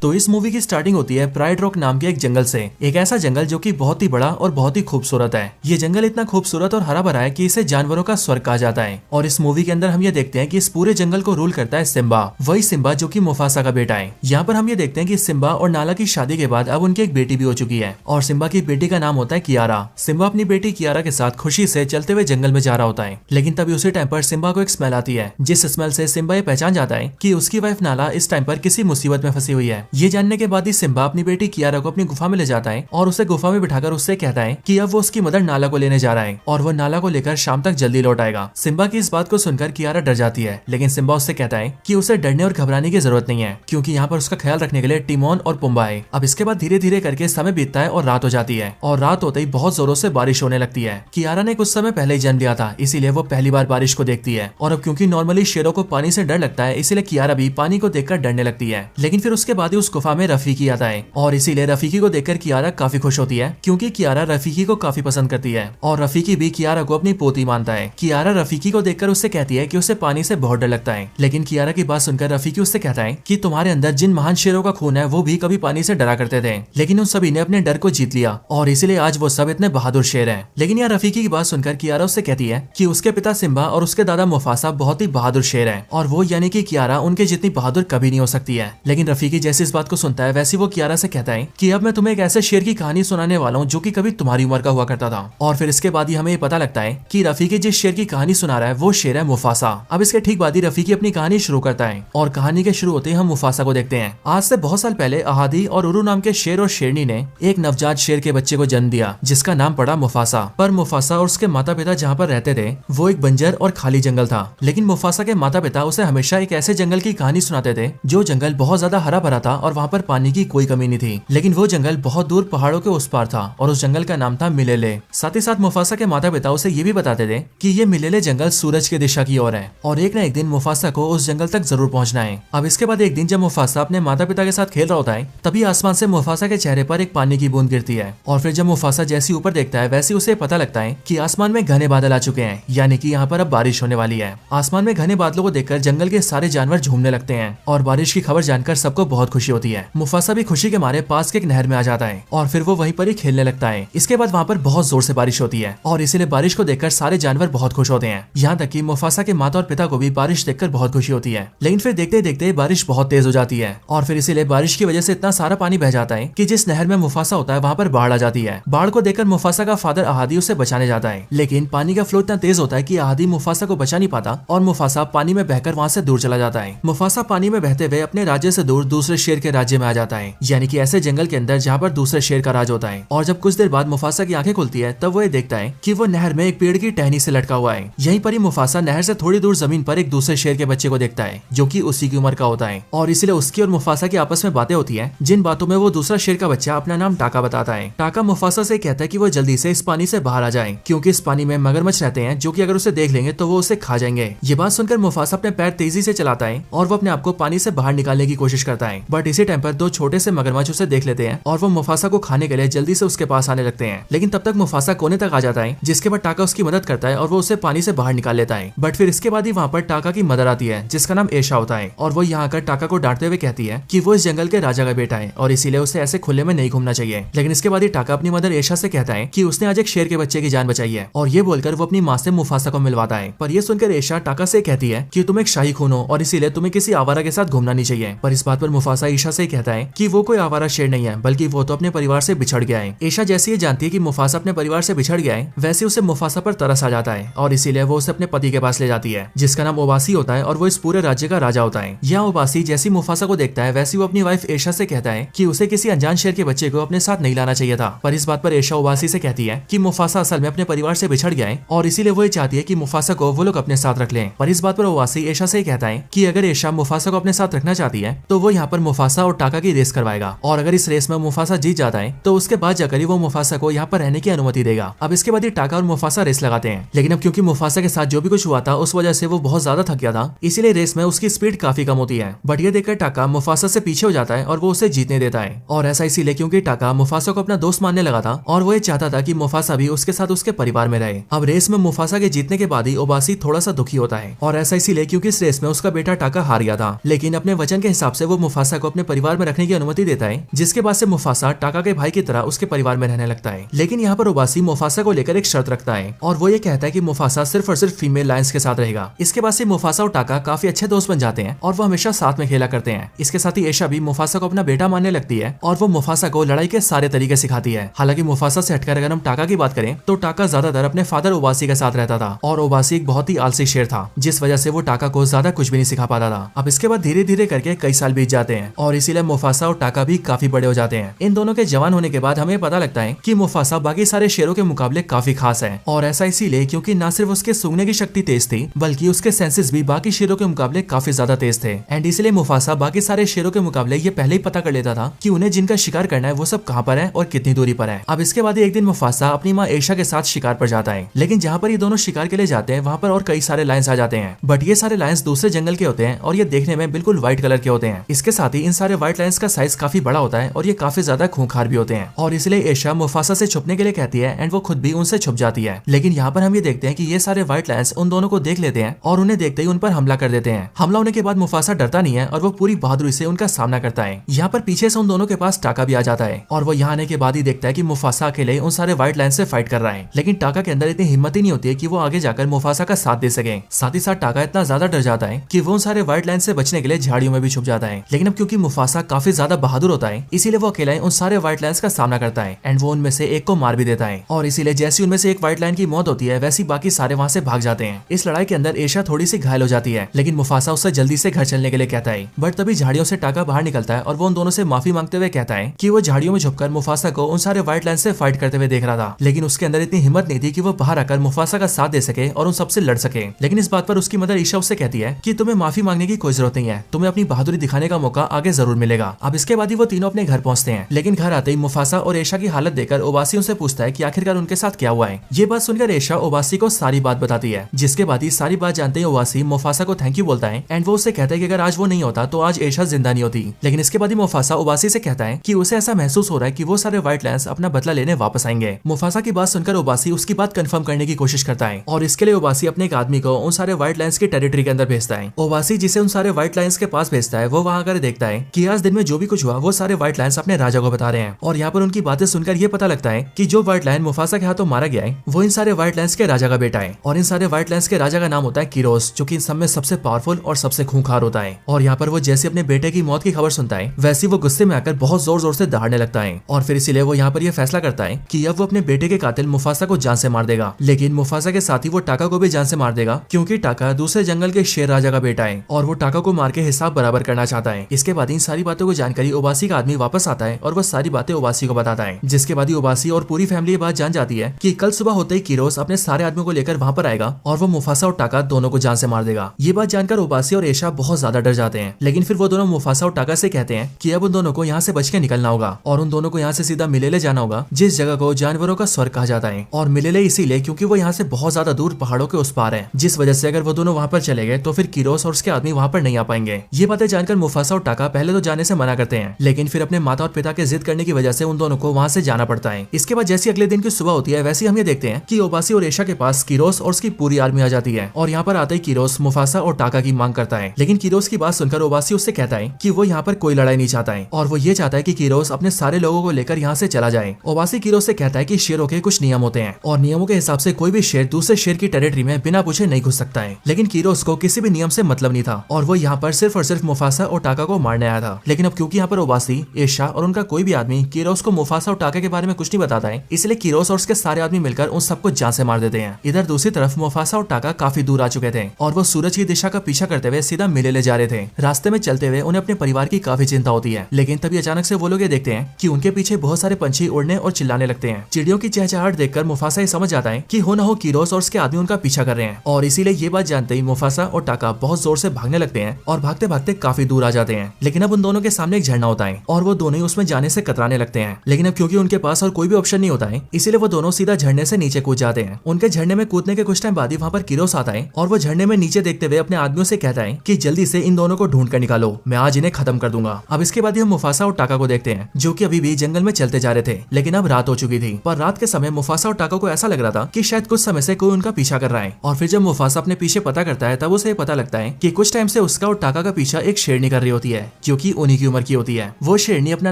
तो इस मूवी की स्टार्टिंग होती है प्राइड रॉक नाम के एक जंगल से। एक ऐसा जंगल जो कि बहुत ही बड़ा और बहुत ही खूबसूरत है। ये जंगल इतना खूबसूरत और हरा भरा है कि इसे जानवरों का स्वर्ग कहा जाता है। और इस मूवी के अंदर हम ये देखते हैं कि इस पूरे जंगल को रूल करता है सिम्बा, वही सिम्बा जो कि मुफासा का बेटा है। यहाँ पर हम ये देखते हैं कि सिम्बा और नाला की शादी के बाद अब उनकी एक बेटी भी हो चुकी है और सिम्बा की बेटी का नाम होता है कियारा। सिम्बा अपनी बेटी कियारा के साथ खुशी से चलते हुए जंगल में जा रहा होता है, लेकिन तभी उसी टाइम पर सिम्बा को एक स्मेल आती है, जिस स्मेल से सिम्बा ये पहचान जाता है कि उसकी वाइफ नाला इस टाइम पर किसी मुसीबत में फंसी हुई है। ये जानने के बाद ही सिम्बा अपनी बेटी कियारा को अपनी गुफा में ले जाता है और उसे गुफा में बिठाकर उससे कहता है कि अब वो उसकी मदर नाला को लेने जा रहा है और वो नाला को लेकर शाम तक जल्दी लौट आएगा। सिम्बा की इस बात को सुनकर कियारा डर जाती है, लेकिन सिम्बा उससे कहता है कि उसे डरने और घबराने की जरूरत नहीं है, क्योंकि यहाँ पर उसका ख्याल रखने के लिए टिमोन और पुम्बा है। अब इसके बाद धीरे धीरे करके समय बीतता है और रात हो जाती है और रात होते ही बहुत जोरों से बारिश होने लगती है। कियारा ने कुछ समय पहले ही जन्म लिया था, इसीलिए वो पहली बार बारिश को देखती है। और अब क्योंकि नॉर्मली शेरों को पानी से डर लगता है, इसीलिए कियारा भी पानी को देखकर डरने लगती है। लेकिन फिर उसके बाद ही उस गुफा में रफीकी आता है और इसीलिए रफीकी को देखकर कियारा काफी खुश होती है, क्योंकि कियारा रफीकी को काफी पसंद करती है और रफीकी भी कियारा को अपनी पोती मानता है। कियारा रफीकी को देखकर उससे कहती है कि उसे पानी से बहुत डर लगता है, लेकिन कियारा की बात सुनकर रफीकी उससे कहता है कि तुम्हारे अंदर जिन महान शेरों का खून है वो भी कभी पानी से डरा करते थे, लेकिन उन सभी ने अपने डर को जीत लिया और इसीलिए आज वो सब इतने बहादुर शेर हैं। लेकिन यहाँ रफीकी की बात सुनकर कियारा उससे कहती है कि उसके पिता सिम्बा और उसके दादा मुफासा बहुत ही बहादुर शेर है और वो यानी कि कियारा उनके जितनी बहादुर कभी नहीं हो सकती है। लेकिन रफीकी जैसे इस बात को सुनता है वैसे वो कियारा से कहता है कि अब मैं तुम्हें एक ऐसे शेर की कहानी सुनाने वाला हूँ जो कि कभी तुम्हारी उम्र का हुआ करता था। और फिर इसके बाद ही हमें पता लगता है कि रफीकी जिस शेर की कहानी सुना रहा है वो शेर है मुफासा। अब इसके ठीक बाद ही रफीकी अपनी कहानी शुरू करता है और कहानी के शुरू होते ही हम मुफासा को देखते हैं। आज से बहुत साल पहले अहादी और उरू नाम के शेर और शेरनी ने एक नवजात शेर के बच्चे को जन्म दिया, जिसका नाम पड़ा मुफासा। पर मुफासा और उसके माता पिता जहाँ पर रहते थे वो एक बंजर और खाली जंगल था, लेकिन मुफासा के माता पिता उसे हमेशा एक ऐसे जंगल की कहानी सुनाते थे जो जंगल बहुत ज्यादा हरा भरा था और वहाँ पर पानी की कोई कमी नहीं थी। लेकिन वो जंगल बहुत दूर पहाड़ों के उस पार था और उस जंगल का नाम था मिलेले। साथ ही साथ मुफासा के माता पिता उसे ये भी बताते थे कि ये मिलेले जंगल सूरज की दिशा की ओर है और एक न एक दिन मुफासा को उस जंगल तक जरूर पहुंचना है। अब इसके बाद एक दिन जब मुफासा अपने माता पिता के साथ खेल रहा होता है, तभी आसमान से मुफासा के चेहरे पर एक पानी की बूंद गिरती है और फिर जब मुफासा जैसी ऊपर देखता है वैसे उसे पता लगता है कि आसमान में घने बादल आ चुके हैं, यानी कि यहाँ पर अब बारिश होने वाली है। आसमान में घने बादलों को देखकर जंगल के सारे जानवर झूमने लगते हैं और बारिश की खबर जानकर सबको बहुत खुशी होती है। मुफासा भी खुशी के मारे पास के एक नहर में आ जाता है और फिर वो वहीं पर ही खेलने लगता है। इसके बाद वहाँ पर बहुत जोर से बारिश होती है और इसीलिए बारिश को देखकर सारे जानवर बहुत खुश होते हैं। यहाँ तक कि मुफासा के माता और पिता को भी बारिश देखकर बहुत खुशी होती है। लेकिन फिर देखते देखते बारिश बहुत तेज हो जाती है और फिर इसीलिए बारिश की वजह से इतना सारा पानी बह जाता है कि जिस नहर में मुफासा होता है वहाँ पर बाढ़ आ जाती है। बाढ़ को देखकर मुफासा का फादर अहादी उसे बचाने जाता है, लेकिन पानी का फ्लो इतना तेज होता है कि अहादी मुफासा को बचा नहीं पाता और मुफासा पानी में बहकर वहाँ से दूर चला जाता है। मुफासा पानी में बहते हुए अपने राज्य से दूर दूसरे शेर के राज्य में आ जाता है, यानी कि ऐसे जंगल के अंदर जहाँ पर दूसरे शेर का राज होता है। और जब कुछ देर बाद मुफासा की आंखें खुलती है तब वो ये देखता है कि वो नहर में एक पेड़ की टहनी से लटका हुआ है। यहीं पर ही मुफासा नहर से थोड़ी दूर जमीन पर एक दूसरे शेर के बच्चे को देखता है जो कि उसी की उम्र का होता है और इसलिए उसकी और मुफासा की आपस में बातें होती है, जिन बातों में वो दूसरा शेर का बच्चा अपना नाम टाका बताता है। टाका मुफासा से कहता है कि वो जल्दी से इस पानी से बाहर आ जाए, क्योंकि इस पानी में मगरमच्छ रहते हैं जो कि अगर उसे देख लेंगे तो वो उसे खा जाएंगे। ये बात सुनकर मुफासा अपने पैर तेजी से चलाता है और वो अपने आप को पानी से बाहर निकालने की कोशिश करता है। बट इसी टाइम पर दो छोटे से मगरमच्छ उसे देख लेते हैं और वो मुफासा को खाने के लिए जल्दी से उसके पास आने लगते हैं। लेकिन तब तक मुफासा कोने तक आ जाता है, जिसके बाद टाका उसकी मदद करता है और वो उसे पानी से बाहर निकाल लेता है। बट फिर इसके बाद ही वहाँ पर टाका की मदर आती है जिसका नाम एशा होता है और वो यहाँ आकर टाका को डांटते हुए कहती है कि वो इस जंगल के राजा का बेटा है और इसीलिए उसे ऐसे खुले में नहीं घूमना चाहिए। लेकिन इसके बाद ही टाका अपनी मदर एशा से कहता है कि उसने आज एक शेर के बच्चे की जान बचाई है और ये बोलकर वो अपनी माँ से मुफासा को मिलवाता है। पर ये सुनकर एशा टाका से कहती है कि तुम एक शाही खून हो और इसीलिए तुम्हें किसी आवारा के साथ घूमना नहीं चाहिए। पर इस बात पर मुफासा ईशा से कहता है कि वो कोई आवारा शेर नहीं है, बल्कि वो तो अपने परिवार से बिछड़ गया है। ईशा जैसे ये जानती है कि मुफासा अपने परिवार से बिछड़ गया है, वैसे उसे मुफासा पर तरस आ जाता है और इसीलिए वो उसे अपने पति के पास ले जाती है जिसका नाम ओबासी होता है और वो इस पूरे राज्य का राजा होता है। यहाँ ओबासी जैसी मुफासा को देखता है वैसे वो अपनी वाइफ एशा से कहता है कि उसे किसी अनजान शेर के बच्चे को अपने साथ नहीं लाना चाहिए था। पर इस बात पर एशा ओबासी से कहती है कि मुफासा असल में अपने परिवार से बिछड़ गया है और इसीलिए वो ये चाहती है कि मुफासा को वो लोग अपने साथ रख लें। पर इस बात पर ओबासी एशा से कहता है कि अगर एशा मुफासा को अपने साथ रखना चाहती है तो वो यहाँ पर मुफासा और टाका की रेस करवाएगा और अगर इस रेस में मुफासा जीत जाता है तो उसके बाद जाकर ही वो मुफासा को यहाँ पर रहने की अनुमति देगा। अब इसके बाद ही टाका और मुफासा रेस लगाते हैं, लेकिन अब क्योंकि मुफासा के साथ जो भी कुछ हुआ था उस वजह से वो बहुत ज्यादा थक गया था, इसीलिए रेस में उसकी स्पीड काफी कम होती है। बट ये देखकर टाका मुफासा से पीछे हो जाता है और वो उसे जीतने देता है और ऐसा इसीलिए क्योंकि टाका मुफासा को अपना दोस्त मानने लगा था और वो ये चाहता था कि मुफासा भी उसके साथ उसके परिवार में रहे। अब रेस में मुफासा के जीतने के बाद ही ओबासी थोड़ा सा दुखी होता है और ऐसा इसीलिए क्योंकि इस रेस में उसका बेटा टाका हार गया था, लेकिन अपने वचन के हिसाब से वो मुफासा को अपने परिवार में रखने की अनुमति देता है, जिसके बाद से मुफासा टाका के भाई की तरह उसके परिवार में रहने लगता है। लेकिन यहाँ पर ओबासी मुफासा को लेकर एक शर्त रखता है और वो ये कहता है कि मुफासा सिर्फ और सिर्फ फीमेल लायंस के साथ रहेगा। इसके बाद से मुफासा और टाका काफी अच्छे दोस्त बन जाते हैं और वो हमेशा साथ में खेला करते हैं। इसके साथ ही एशा भी मुफासा को अपना बेटा मानने लगती है और वो मुफासा को लड़ाई के सारे तरीके सिखाती है। हालांकि मुफासा से हटकर अगर हम टाका की बात करें तो टाका ज्यादातर अपने फादर ओबासी के साथ रहता था और ओबासी एक बहुत ही आलसी शेर था, जिस वजह से वो टाका को ज्यादा कुछ भी नहीं सिखा पाता था। अब इसके बाद धीरे धीरे करके कई साल बीत जाते हैं और इसीलिए मुफासा और टाका भी काफी बड़े हो जाते हैं। इन दोनों के जवान होने के बाद हमें पता लगता है कि मुफासा बाकी सारे शेरों के मुकाबले काफी खास है और ऐसा इसीलिए क्योंकि न सिर्फ उसके सूंघने की शक्ति तेज थी बल्कि उसके सेंसेस भी बाकी शेरों के मुकाबले काफी ज्यादा तेज थे। एंड इसलिए मुफासा बाकी सारे शेरों के मुकाबले ये पहले ही पता कर लेता था कि उन्हें जिनका शिकार करना है वो सब कहाँ पर है और कितनी दूरी पर है। अब इसके बाद एक दिन मुफासा अपनी माँ एशा के साथ शिकार पर जाता है, लेकिन जहाँ पर ये दोनों शिकार के लिए जाते हैं वहाँ पर और कई सारे लायंस आ जाते हैं, बट ये सारे लायंस दूसरे जंगल के होते हैं और ये देखने में बिल्कुल व्हाइट कलर के होते हैं। इसके साथ ही इन सारे व्हाइट लायंस का साइज काफी बड़ा होता है और ये काफी ज्यादा खूंखार भी होते हैं और इसलिए एशा मुफासा से छुपने के लिए कहती है एंड वो खुद भी उनसे छुप जाती है। लेकिन यहाँ पर हम ये देखते हैं कि ये सारे व्हाइट लायंस उन दोनों को देख लेते हैं और उन्हें देखते ही उन पर हमला कर देते हैं। हमला होने के बाद मुफासा डरता नहीं है और वो पूरी बहादुरी से उनका सामना करता है। यहाँ पर पीछे से उन दोनों के पास टाका भी आ जाता है और वो यहाँ आने के बाद ही देखता है कि मुफासा अकेले उन सारे व्हाइट लायंस से फाइट कर रहा है। लेकिन टाका के अंदर इतनी हिम्मत ही नहीं होती है कि वो आगे जाकर मुफासा का साथ दे सके। साथ ही साथ टाका इतना ज्यादा डर जाता है कि वो उन सारे व्हाइट लायंस से बचने के लिए झाड़ियों में भी छुप जाता है। लेकिन अब क्योंकि मुफासा काफी ज्यादा बहादुर होता है इसीलिए वो अकेला उन सारे व्हाइट लायंस का सामना करता है एंड वो उनमें से एक को मार भी देता है और इसीलिए जैसी उनमें से एक व्हाइट लायन की मौत होती है वैसी बाकी सारे वहाँ से भाग जाते हैं। इस लड़ाई के अंदर एशा थोड़ी सी घायल हो जाती है, लेकिन मुफासा उससे जल्दी से घर चलने के लिए कहता है। बट तभी झाड़ियों से टाका बाहर निकलता है और वो उन दोनों से माफी मांगते हुए कहता है कि वो झाड़ियों में छुपकर मुफासा को उन सारे व्हाइट लायन से फाइट करते हुए देख रहा था, लेकिन उसके अंदर इतनी हिम्मत नहीं थी कि वो बाहर आकर मुफासा का साथ दे सके और उन सबसे लड़ सके। लेकिन इस बात पर उसकी मदर ईशा उससे कहती है कि तुम्हें माफी मांगने की कोई जरूरत नहीं है, तुम्हें अपनी बहादुरी दिखाने का मौका आगे जरूर मिलेगा। अब इसके बाद ही वो तीनों अपने घर पहुंचते हैं, लेकिन घर आते ही मुफासा और एशा की हालत देखकर ओबासी उनसे पूछता है कि आखिरकार उनके साथ क्या हुआ है। ये बात सुनकर एशा ओबासी को सारी बात बताती है, जिसके बाद ही सारी बात जानते ही ओबासी मुफासा को थैंक यू बोलता है एंड वो उससे कहता है कि अगर आज वो नहीं होता तो आज एशा जिंदा नहीं होती। लेकिन इसके बाद ही मुफासा ओबासी से कहता है कि उसे ऐसा महसूस हो रहा है कि वो सारे व्हाइट लायंस अपना बदला लेने वापस आएंगे। मुफासा की बात सुनकर ओबासी उसकी बात कंफर्म करने की कोशिश करता है और इसके लिए ओबासी अपने एक आदमी को उन सारे व्हाइट लायंस की टेरिटरी के अंदर भेजता है। ओबासी जिसे उन सारे व्हाइट लायंस के पास भेजता है वो वहां आकर देखता है कि आज दिन में जो भी कुछ हुआ वो सारे व्हाइट लायंस अपने राजा को बता रहे हैं और यहाँ पर उनकी बातें सुनकर ये पता लगता है कि जो व्हाइट लायन मुफासा के हाथों मारा गया है वो इन सारे व्हाइट लायंस के राजा का बेटा है और इन सारे व्हाइट लायंस के राजा का नाम होता है किरोस, जो कि इन सब में सबसे पावरफुल और सबसे खूंखार होता है। और यहाँ पर वो जैसे अपने बेटे की मौत की खबर सुनता है वैसे वो गुस्से में आकर बहुत जोर जोर से दहाड़ने लगता है और फिर इसीलिए वो यहाँ पर यह फैसला करता है कि अब वो अपने बेटे के कातिल मुफासा को जान से मार देगा। लेकिन मुफासा के साथ ही वो टाका को भी जान से मार देगा, क्योंकि टाका दूसरे जंगल के शेर राजा का बेटा है और वो टाका को मार के हिसाब बराबर करना चाहता है। इसके बाद इन सारी बातों को जानकर ओबासी का आदमी वापस आता है और वो सारी बातें ओबासी को बताता है, जिसके बाद ओबासी और पूरी फैमिली ये बात जान जाती है कि कल सुबह होते ही किरोस अपने सारे आदमियों को लेकर वहाँ पर आएगा और वो मुफासा और टाका दोनों को जान से मार देगा। ये बात जानकर ओबासी और एशा बहुत ज्यादा डर जाते हैं, लेकिन फिर वो दोनों मुफासा और टाका से कहते हैं कि अब उन दोनों को यहाँ से बच के निकलना होगा और उन दोनों को यहाँ से सीधा मिलेले जाना होगा, जिस जगह को जानवरों का स्वर्ग कहा जाता है। और मिलेले इसीलिए क्योंकि वो यहाँ से बहुत ज्यादा दूर पहाड़ों के उस पार है, जिस वजह से अगर वो दोनों वहाँ पर चले गए तो फिर किरोस और उसके आदमी वहाँ पर नहीं आ पाएंगे। ये बातें जानकर मुफासा और टाका पहले तो जाने से मना करते हैं, लेकिन फिर अपने माता और पिता के जिद करने की वजह से उन दोनों को वहाँ से जाना पड़ता है। इसके बाद जैसी अगले दिन की सुबह होती है वैसे हम ये देखते हैं कि ओबासी और एशा के पास किरोस और उसकी पूरी आर्मी आ जाती है और यहाँ पर आते ही किरोस मुफासा और टाका की मांग करता है। लेकिन किरोस की बात सुनकर ओबासी उससे कहता है कि वो यहाँ पर कोई लड़ाई नहीं चाहता है और वो ये चाहता है कि किरोस अपने सारे लोगों को लेकर यहाँ से चला जाए। ओबासी किरोस से कहता है कि शेरों के कुछ नियम होते हैं और नियमों के हिसाब से कोई भी शेर दूसरे शेर की टेरिटरी में बिना पूछे नहीं घुस सकता है। लेकिन किरोस को किसी भी नियम से मतलब नहीं था और वो यहाँ पर सिर्फ और सिर्फ मुफासा और टाका को मारने आया था। लेकिन अब क्योंकि यहाँ पर ओबासी, एशा और उनका कोई भी आदमी किरोस को मुफासा और टाका के बारे में कुछ नहीं बताता है, इसलिए किरोस और उसके सारे आदमी मिलकर उन सबको जान से मार देते हैं। इधर दूसरी तरफ मुफासा और टाका काफी दूर आ चुके थे और वो सूरज की दिशा का पीछा करते हुए सीधा मिलेले जा रहे थे। रास्ते में चलते हुए उन्हें अपने परिवार की काफी चिंता होती है, लेकिन तभी अचानक से वो लोग ये देखते हैं कि उनके पीछे बहुत सारे पंछी उड़ने और चिल्लाने लगते हैं। चिड़ियों की चहचहाहट देखकर मुफासा ये समझ जाता है कि हो ना हो किरोस और उसके आदमी उनका पीछा कर रहे हैं और इसीलिए ये बात जानते ही मुफासा और टाका बहुत जोर से भागने लगते हैं और भागते भागते काफी दूर आ जाते हैं। लेकिन अब उन दोनों के सामने एक झरना होता है और वो दोनों ही उसमें जाने से कतराने लगते हैं। लेकिन अब क्योंकि उनके पास और कोई भी ऑप्शन नहीं होता है, इसीलिए वो दोनों सीधा झरने से नीचे कूद जाते हैं। उनके झरने में कूदने के कुछ टाइम बाद ही वहाँ पर किरोस आता है और वो झरने में नीचे देखते हुए अपने आदमियों से कहता है कि जल्दी से इन दोनों को ढूंढ कर निकालो, मैं आज इन्हें खत्म कर दूंगा। अब इसके बाद हम मुफासा और टाका को देखते हैं जो कि अभी भी जंगल में चलते जा रहे थे, लेकिन अब रात हो चुकी थी। पर रात के समय मुफासा और टाका को ऐसा लग रहा था कि शायद कुछ समय से कोई उनका पीछा कर रहा है और फिर जब मुफासा अपने पीछे पता करता है तब उसे पता लगता है कि कुछ टाइम से उसका और टाका का पीछा एक शेरनी कर रही होती है। क्योंकि उन्हीं की उम्र की होती है। वो शेरनी अपना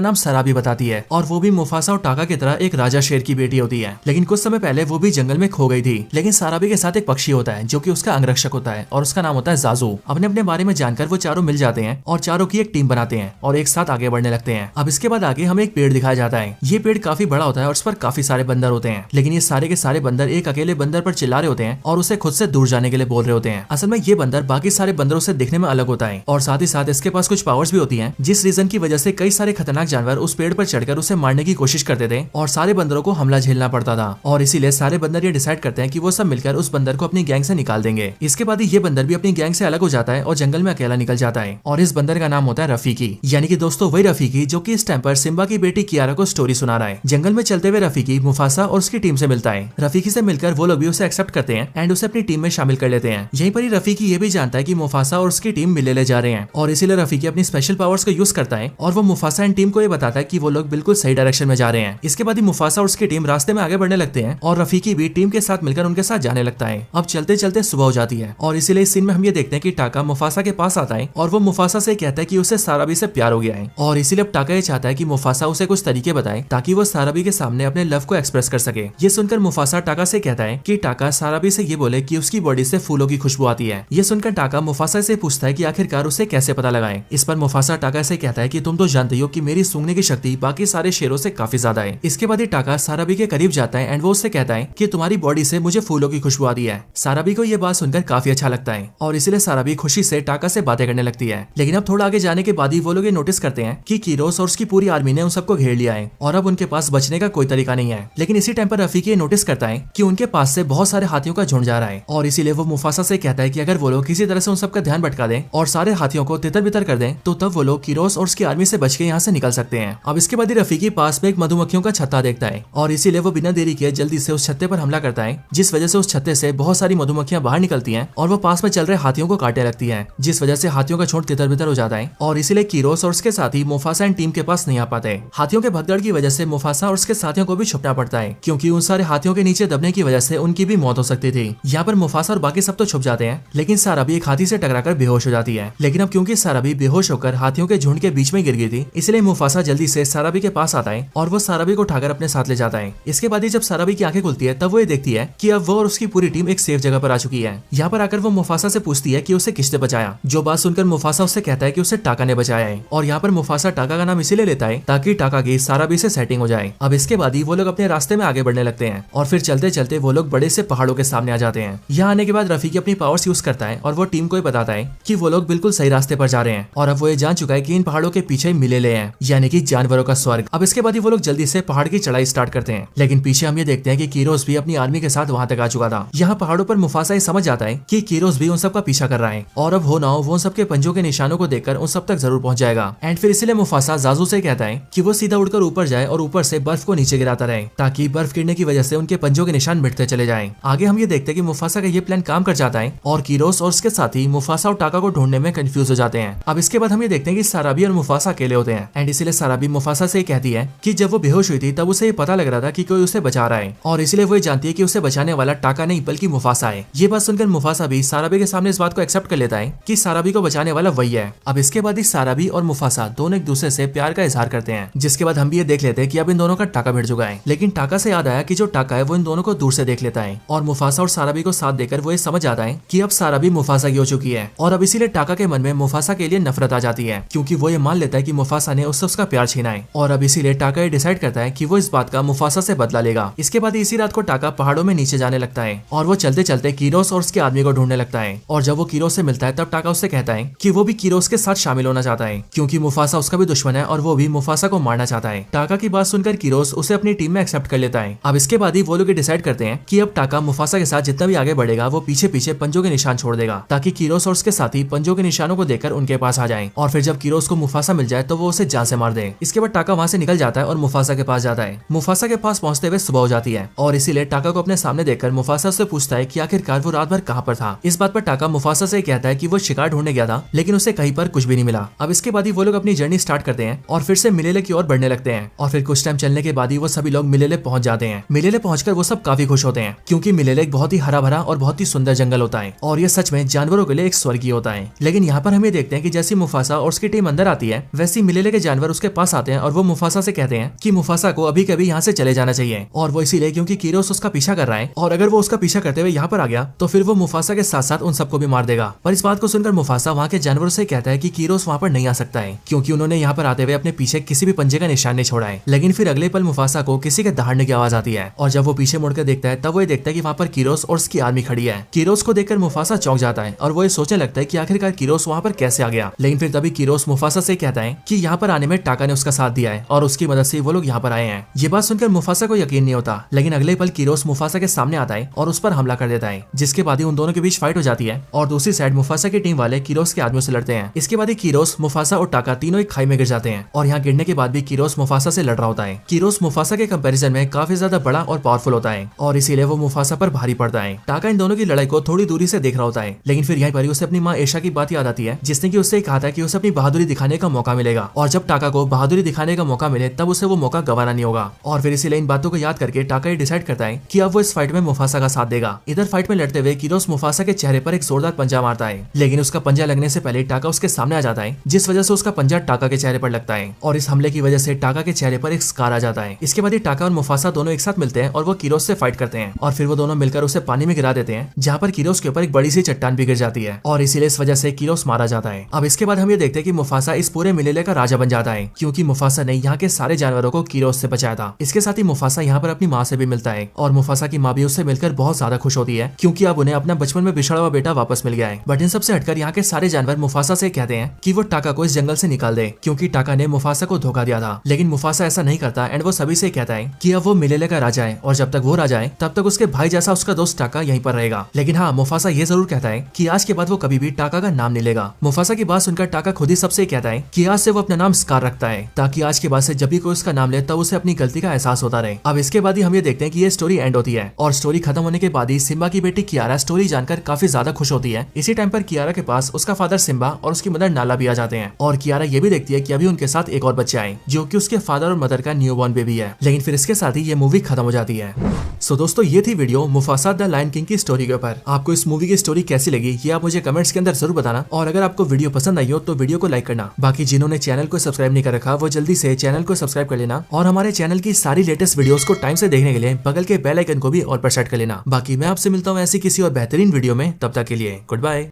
नाम सराबी बताती है और वो भी मुफासा और टाका की तरह एक राजा शेर की बेटी होती है। लेकिन कुछ समय पहले वो भी जंगल में खो गई थी। लेकिन सराबी के साथ एक पक्षी होता है जो कि उसका अंगरक्षक होता है और उसका नाम होता है जाजू। अपने अपने बारे में जानकर वो चारों मिल जाते हैं और चारों की एक टीम बनाते हैं और एक साथ आगे बढ़ने लगते हैं। अब इसके बाद आगे हमें एक पेड़ दिखाया जाता है। ये पेड़ काफी बड़ा होता है और उस पर काफी सारे बंदर होते हैं। लेकिन ये सारे के सारे बंदर एक अकेले बंदर पर चिल्ला रहे होते हैं और उसे खुद से दूर जाने के लिए बोल रहे होते हैं। असल में ये बंदर बाकी सारे बंदरों से दिखने में अलग होता है और साथ ही साथ इसके पास कुछ पावर्स भी होती हैं, जिस रीजन की वजह से कई सारे खतरनाक जानवर उस पेड़ पर चढ़कर उसे मारने की कोशिश करते थे और सारे बंदरों को हमला झेलना पड़ता था। और इसीलिए सारे बंदर ये डिसाइड करते हैं कि वो सब मिलकर उस बंदर को अपनी गैंग से निकाल देंगे। इसके बाद ये बंदर भी अपनी गैंग से अलग हो जाता है और जंगल में अकेला निकल जाता है और इस बंदर का नाम होता है रफीकी। यानी कि दोस्तों वही रफीकी जो कि इस टाइम पर सिम्बा की बेटी कियारा को स्टोरी सुना रहा है। जंगल में चलते हुए रफीकी मुफासा और उसकी टीम से मिलता है। रफीकी से मिलकर वो लोग भी उसे एक्सेप्ट करते हैं एंड उसे अपनी टीम में शामिल कर लेते हैं। यहीं पर ही रफीकी ये भी जानता है कि मुफासा और उसकी टीम मिले ले जा रहे हैं और इसीलिए रफीकी अपनी स्पेशल पावर्स को यूज करता है और वो मुफासा एंड टीम को ये बताता है कि वो लोग बिल्कुल सही डायरेक्शन में जा रहे हैं। इसके बाद ही मुफासा और उसकी टीम रास्ते में आगे बढ़ने लगते हैं और रफीकी भी टीम के साथ मिलकर उनके साथ जाने लगता है। अब चलते चलते सुबह हो जाती है और इसीलिए इस सीन में हम ये देखते हैं कि टाका मुफासा के पास आता है और वो मुफासा से कहता है कि उसे साराबी से प्यार हो गया है और इसीलिए अब टाका ये चाहता है कि मुफासा उसे कुछ तरीके बताए ताकि वो साराबी के सामने अपने लव को एक्सप्रेस कर सके। ये सुनकर मुफासा टाका से कहता है कि टाका साराबी से ये बोले कि उसकी बॉडी से फूलों की खुशबू आती है। ये सुनकर टाका मुफासा से पूछता है कि आखिरकार उसे कैसे पता लगाए। इस पर मुफासा टाका से कहता है कि तुम तो जानते हो कि मेरी सूंघने की शक्ति बाकी सारे शेरों से काफी ज्यादा है। इसके बाद ही टाका साराबी के करीब जाता है एंड वो उससे कहता है कि तुम्हारी बॉडी से मुझे फूलों की खुशबू आती है। साराबी को ये बात सुनकर काफी अच्छा लगता है और इसीलिए साराबी खुशी से टाका से बातें करने लगती है। लेकिन अब थोड़ा आगे जाने के बाद ही वो लोग ये नोटिस करते हैं कि कीरोस और उसकी पूरी आर्मी ने उन सबको घेर लिया है और अब उनके पास बचने का कोई तरीका नहीं है। लेकिन इसी टाइम पर रफीकी ये नोटिस करता है कि उनके पास से बहुत सारे हाथियों का झुंड जा रहा है और इसीलिए वो मुफासा से कहता है कि अगर वो लोग किसी तरह से उन सबका ध्यान भटका दें और सारे हाथियों को तितर बितर कर दें तो तब वो लोग कीरोस और उसकी आर्मी से बच के यहाँ से निकल सकते हैं। अब इसके बाद ही रफीकी पास में एक मधुमक्खियों का छत्ता देखता है और इसीलिए वो बिना देरी किए जल्दी से उस छत्ते पर हमला करता है, जिस वजह से उस छत्ते से बहुत सारी मधुमक्खियां बाहर निकलती हैं और वो पास में चल रहे हाथियों को काटने लगती हैं, जिस वजह से हाथियों का झुंड तितर बितर हो जाता है और इसीलिए कीरोस और उसके साथी मुफासा एंड टीम के पास नहीं आ पाते। हाथियों के भगदड़ की वजह से मुफासा और उसके साथियों को भी छुपना पड़ता है क्योंकि उन सारे हाथियों के नीचे दबने की वजह से उनकी भी मौत हो सकती थी। यहाँ पर मुफासा और बाकी सब तो छुप जाते हैं लेकिन साराबी एक हाथी से टकराकर बेहोश हो जाती है। लेकिन अब क्योंकि साराबी बेहोश होकर हाथियों के झुंड के बीच में गिर गई थी इसलिए मुफासा जल्दी से साराबी के पास आता है और वो साराबी को उठाकर अपने साथ ले जाता है। इसके बाद ही जब साराबी की आंखें खुलती है तब वो ये देखती है कि अब वो और उसकी पूरी टीम एक सेफ जगह पर आ चुकी है। यहाँ पर आकर वो मुफासा से पूछती है कि उसे किसने बचाया। जो बात सुनकर मुफासा उससे कहता है कि उसे टाका ने बचाया है और यहाँ पर मुफासा टाका का नाम इसीलिए लेता है ताकि टाका की साराबी से सेटिंग हो जाए। अब इसके बाद ही वो लोग अपने रास्ते में आगे बढ़ने लगते हैं और फिर चलते चलते वो लोग बड़े से पहाड़ों के सामने आ जाते हैं। यहाँ आने के बाद रफीकी अपनी पावर्स यूज करता है और वो टीम को बताता है कि वो लोग बिल्कुल सही रास्ते पर जा रहे हैं और अब वो ये जान चुका है कि इन पहाड़ों के पीछे मिलेले हैं यानी कि जानवरों का स्वर्ग। अब इसके बाद ही वो लोग जल्दी से पहाड़ की चढ़ाई स्टार्ट करते हैं लेकिन पीछे हम ये देखते हैं कि कीरोस भी अपनी आर्मी के साथ वहां तक आ चुका था। यहाँ पहाड़ों पर मुफासा ये समझ जाता है कि कीरोस भी उन सब का पीछा कर रहा है और अब हो ना हो वो उन सबके पंजों के निशानों को देखकर उन सब तक जरूर पहुंच जाएगा। एंड फिर इसलिए मुफासा जाजू से कहता है कि वो सीधा उड़कर ऊपर जाए और ऊपर से बर्फ को नीचे गिराता रहे ताकि बर्फ गिरने की वजह से उनके पंजों के निशान मिटते चले जाएं। आगे हम ये देखते हैं कि मुफासा का ये प्लान काम कर जाता है और कीरोस और उसके साथी मुफासा और टाका को ढूंढने में कंफ्यूज हो जाते हैं। अब इसके बाद हम ये देखते हैं कि साराबी और मुफासा अकेले होते हैं एंड इसीलिए साराबी मुफासा से कहती है कि जब वो बेहोश हुई थी तब उसे ये पता लग रहा था कि कोई उसे बचा रहा है और इसलिए वो जानती है कि उसे बचाने वाला टाका नहीं बल्कि मुफासा है। ये बात सुनकर मुफासा भी साराबी के सामने इस बात को एक्सेप्ट कर लेता है कि साराबी को बचाने वाला वही है। अब इसके बाद ही साराबी और मुफासा दोनों एक दूसरे से प्यार का इजहार करते हैं, जिसके बाद हम भी ये देख लेते हैं कि अब इन दोनों का टाका भिड़ चुका है। लेकिन टाका से याद आया कि जो टाका है वो इन दोनों को दूर से देख लेता है और मुफासा और साराबी को साथ देकर वो ये समझ आता है कि अब साराबी मुफासा की हो चुकी है और अब इसीलिए टाका के मन में मुफासा के लिए नफरत आ जाती है क्योंकि वो ये मान लेता है कि मुफासा ने उससे उसका प्यार छीना है और अब इसीलिए टाका ये डिसाइड करता है कि वो इस बात का मुफासा से बदला लेगा। इसके बाद इसी रात को टाका पहाड़ों में नीचे जाने लगता है और वो चलते चलते कीरोस और उसके आदमी को ढूंढने लगता है और जब वो कीरोस से मिलता है तब टाका उससे कहता है कि वो भी कीरोस के साथ शामिल होना चाहता है क्योंकि मुफासा उसका भी दुश्मन है और वो भी मुफासा को मारना चाहता है। टाका की बात सुनकर कीरोस उसे अपनी टीम में एक्सेप्ट कर लेता है। अब इसके बाद ही वो लोग डिसाइड करते हैं कि अब टाका मुफासा के साथ जितना भी आगे बढ़ेगा वो पीछे पीछे पंजों के निशान छोड़ देगा ताकि कीरोस और उसके साथी पंजों के निशानों को देखकर उनके पास आ जाए और फिर जब कीरोस को मुफासा मिल जाए तो वो उसे जान से मार दे। इसके बाद टाका वहां से निकल जाता है और मुफासा के पास जाता है। मुफासा के पास पहुंचते हुए सुबह हो जाती है और इसीलिए टाका को अपने सामने देखकर मुफासा से पूछता है कि आखिरकार वो रात भर कहां पर था। इस बात पर टाका मुफासा से कहता है कि वो शिकार ढूंढने गया था लेकिन उसे कहीं पर कुछ भी नहीं मिला। अब इसके बाद ही वो लोग अपनी जर्नी स्टार्ट करते हैं और फिर से मिलेले की ओर बढ़ने लगते हैं और फिर कुछ टाइम चलने के बाद ही वो सभी लोग मिलेले पहुंच जाते हैं। मिलेले पहुंचकर वो सब काफी खुश होते हैं क्योंकि मिलेले एक बहुत ही हरा भरा और बहुत ही सुंदर जंगल होता है और ये सच में जानवरों के लिए एक स्वर्गीय होता है। लेकिन यहाँ पर हम ये देखते हैं कि जैसे मुफासा मुफासा और उसकी टीम अंदर आती है, वैसी मिलेले के जानवर उसके पास आते हैं और वो मुफासा से कहते हैं कि मुफासा को अभी कभी यहाँ से चले जाना चाहिए, और वो इसीलिए क्योंकि कीरोस उसका पीछा कर रहा है, और अगर वो उसका पीछा करते हुए यहाँ पर आ गया तो फिर वो मुफासा के साथ साथ उन सबको भी मार देगा। पर इस बात को सुनकर मुफासा वहाँ के जानवरों से कहता है कि कीरोस वहाँ पर नहीं आ सकता है, क्योंकि उन्होंने यहाँ पर आते हुए अपने पीछे किसी भी पंजे का निशान नहीं छोड़ा है। लेकिन फिर अगले पल मुफासा को किसी के दहाड़ने की आवाज आती है, और जब वो पीछे मुड़कर देखता है तब वो देखता है कि वहाँ पर कीरोस और उसकी आर्मी खड़ी है। कीरोस को देखकर मुफासा चौंक जाता है और वो ये सोचने लगता है कि आखिरकार कीरोस वहाँ पर कैसे आ गया। लेकिन फिर तभी कीरोस मुफासा से कहता है कि यहाँ पर आने में टाका ने उसका साथ दिया है और उसकी मदद से वो लोग यहाँ पर आए हैं। ये बात सुनकर मुफासा को यकीन नहीं होता, लेकिन अगले पल कीरोस मुफासा के सामने आता है और उस पर हमला कर देता है, जिसके बाद ही उन दोनों के बीच फाइट हो जाती है और दूसरी साइड मुफासा की टीम वाले कीरोस के आदमियों से लड़ते हैं। इसके बाद ही कीरोस, मुफासा और टाका तीनों एक खाई में गिर जाते हैं, और यहाँ गिरने के बाद भी कीरोस मुफासा से लड़ रहा होता है। कीरोस मुफासा के कंपैरिजन में काफी ज्यादा बड़ा और पावरफुल होता है, और इसीलिए वो मुफासा पर भारी पड़ता है। टाका इन दोनों की लड़ाई को थोड़ी दूरी से देख रहा होता है, लेकिन फिर यहीं पर उसे अपनी माँ एशा की बात याद आती है, जिसने कि उससे कहा था कि उसे अपनी बहादुरी दिखाने का मौका मिलेगा, और जब टाका को बहादुरी दिखाने का मौका मिले तब उसे वो मौका गंवाना नहीं होगा। और फिर इसीलिए इन बातों को याद करके टाका ये डिसाइड करता है कि अब वो इस फाइट में मुफासा का साथ देगा। इधर फाइट में लड़ते हुए कीरोस मुफासा के चेहरे पर एक जोरदार पंजा मारता है, लेकिन उसका पंजा लगने से पहले टाका उसके सामने आ जाता है, जिस वजह से उसका पंजा टाका के चेहरे पर लगता है, और इस हमले की वजह से टाका के चेहरे पर एक स्कार आ जाता है। इसके बाद ही टाका और मुफासा दोनों एक साथ मिलते हैं और वो कीरोस से फाइट करते हैं, और फिर वो दोनों मिलकर उसे पानी में गिरा देते हैं, जहाँ पर कीरोस के ऊपर एक बड़ी सी चट्टान भी गिर जाती है, और इसीलिए इस वजह से कीरोस मारा जाता है। अब इसके बाद हम ये देखते हैं कि मुफासा इस पूरे मिलेले का राजा बन जाता है, क्योंकि मुफासा ने यहाँ के सारे जानवरों को कीरोस से बचाया था। इसके साथ ही मुफासा यहाँ पर अपनी माँ से भी मिलता है, और मुफासा की माँ भी उससे मिलकर बहुत ज्यादा खुश होती है, क्योंकि अब उन्हें अपना बचपन में बिछड़ा हुआ बेटा वापस मिल गया है। बट इन सबसे हटकर यहाँ के सारे जानवर मुफासा से कहते हैं कि वो टाका को इस जंगल से निकाल दे, क्योंकि टाका ने मुफासा को धोखा दिया था। लेकिन मुफासा ऐसा नहीं करता एंड वो सभी से कहता है कि अब वो मिलेले का राजा है, और जब तक वो राजा है तब तक उसके भाई जैसा उसका दोस्त टाका यहीं पर रहेगा। लेकिन हाँ, मुफासा ये जरूर कहता है कि आज के बाद वो कभी भी टाका का नाम नहीं लेगा। मुफासा की बात सुनकर टाका खुद ही सबसे कहता है कि आज से वो अपना नाम स्कार रखता है, ताकि आज के बाद से जब भी कोई उसका नाम ले तब उसे अपनी गलती का एहसास होता रहे। अब इसके बाद ही हम ये देखते हैं कि ये स्टोरी एंड होती है, और स्टोरी खत्म होने के बाद ही सिम्बा की बेटी कियारा स्टोरी जानकर काफी ज्यादा खुश होती है। इसी टाइम पर कियारा के पास उसका फादर सिम्बा और उसकी मदर नाला भी आ जाते हैं, और कियारा ये भी देखती है कि अभी उनके साथ एक और बच्चा है, जो कि उसके फादर और मदर का न्यूबॉर्न बेबी है। लेकिन फिर इसके साथ ही ये मूवी खत्म हो जाती है। सो दोस्तों, ये थी video Mufasa the Lion King की स्टोरी के ऊपर। आपको इस मूवी की स्टोरी कैसी लगी ये आप मुझे कमेंट्स के अंदर जरूर बताना, और अगर आपको वीडियो पसंद आई हो तो वीडियो को लाइक करना। बाकी जिन्होंने चैनल को सब्सक्राइब नहीं कर रखा वो जल्दी से चैनल को सब्सक्राइब कर लेना, और हमारे चैनल की सारी लेटेस्ट वीडियोस को टाइम से देखने के लिए बगल के बेल आइकन को भी और पर सेट कर लेना। बाकी मैं आपसे मिलता हूँ ऐसी किसी और बेहतरीन वीडियो में, तब तक के लिए गुड बाय।